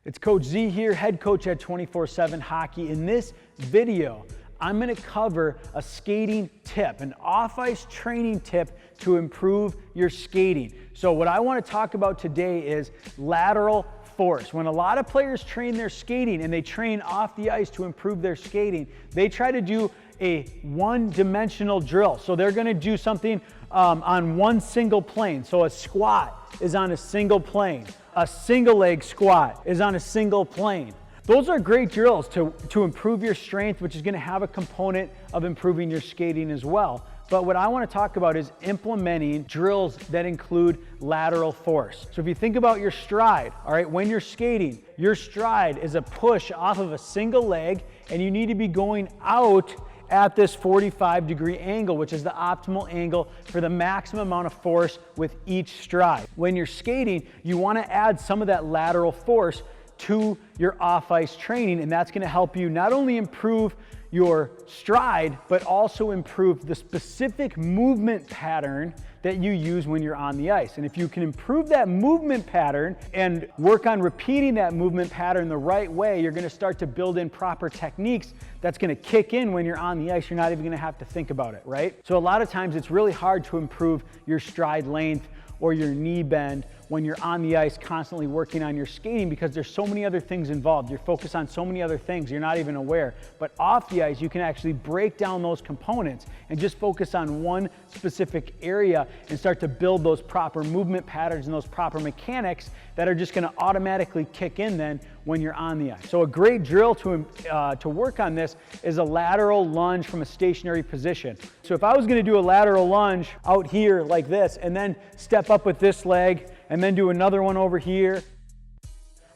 It's Coach Z here, head coach at 24/7 Hockey. In this video, I'm going to cover a skating tip, an off-ice training tip to improve your skating. So what I want to talk about today is lateral force. When a lot of players train their skating and they train off the ice to improve their skating, they try to do a one-dimensional drill. So they're going to do something on one single plane. So a squat is on a single plane. A single leg squat is on a single plane. Those are great drills to improve your strength, which is going to have a component of improving your skating as well. But what I want to talk about is implementing drills that include lateral force. So if you think about your stride, all right, when you're skating, your stride is a push off of a single leg, and you need to be going out at this 45-degree angle, which is the optimal angle for the maximum amount of force with each stride. When you're skating, you want to add some of that lateral force to your off-ice training, and that's going to help you not only improve your stride, but also improve the specific movement pattern that you use when you're on the ice. And if you can improve that movement pattern and work on repeating that movement pattern the right way, you're going to start to build in proper techniques that's going to kick in when you're on the ice. You're not even going to have to think about it, right? So a lot of times it's really hard to improve your stride length or your knee bend when you're on the ice constantly working on your skating, because there's so many other things involved. You're focused on so many other things you're not even aware. But off the ice, you can actually break down those components and just focus on one specific area and start to build those proper movement patterns and those proper mechanics that are just going to automatically kick in then when you're on the ice. So a great drill to work on this is a lateral lunge from a stationary position. So if I was going to do a lateral lunge out here like this and then step up with this leg and then do another one over here,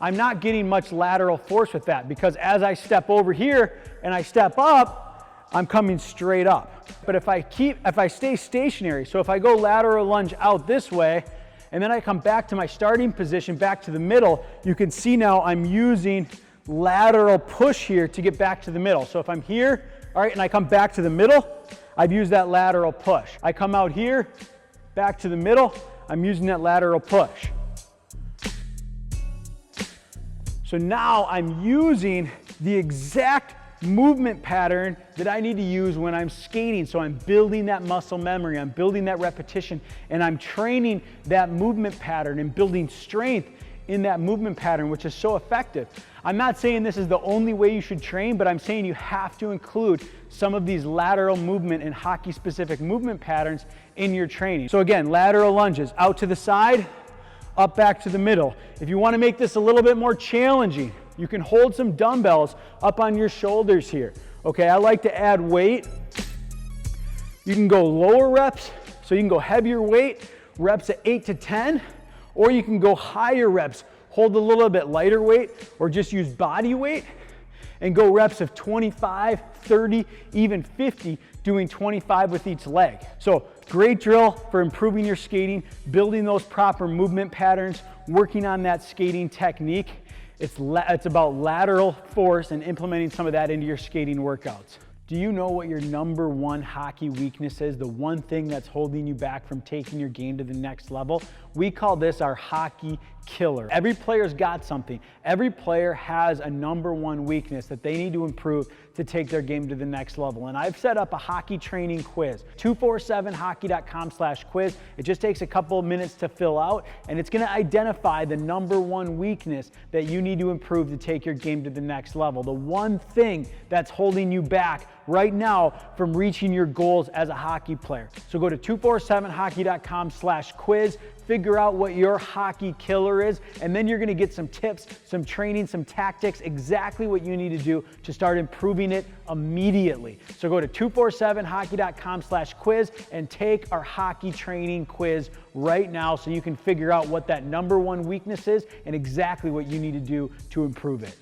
I'm not getting much lateral force with that, because as I step over here and I step up, I'm coming straight up. But if I stay stationary, so if I go lateral lunge out this way and then I come back to my starting position, back to the middle, you can see now I'm using lateral push here to get back to the middle. So if I'm here, all right, and I come back to the middle, I've used that lateral push. I come out here, back to the middle, I'm using that lateral push. So now I'm using the exact movement pattern that I need to use when I'm skating. So I'm building that muscle memory, I'm building that repetition, and I'm training that movement pattern and building strength in that movement pattern, which is so effective. I'm not saying this is the only way you should train, but I'm saying you have to include some of these lateral movement and hockey-specific movement patterns in your training. So again, lateral lunges, out to the side, up back to the middle. If you want to make this a little bit more challenging, you can hold some dumbbells up on your shoulders here. Okay, I like to add weight. You can go lower reps, so you can go heavier weight, reps at 8 to 10, or you can go higher reps, hold a little bit lighter weight, or just use body weight and go reps of 25, 30, even 50, doing 25 with each leg. So great drill for improving your skating, building those proper movement patterns, working on that skating technique. It's about lateral force and implementing some of that into your skating workouts. Do you know what your number one hockey weakness is? The one thing that's holding you back from taking your game to the next level? We call this our hockey killer. Every player's got something. Every player has a number one weakness that they need to improve to take their game to the next level. And I've set up a hockey training quiz, 247hockey.com/quiz. It just takes a couple of minutes to fill out, and it's going to identify the number one weakness that you need to improve to take your game to the next level. The one thing that's holding you back right now from reaching your goals as a hockey player. So go to 247hockey.com/quiz, figure out what your hockey killer is, and then you're going to get some tips, some training, some tactics, exactly what you need to do to start improving it immediately. So go to 247hockey.com/quiz and take our hockey training quiz right now so you can figure out what that number one weakness is and exactly what you need to do to improve it.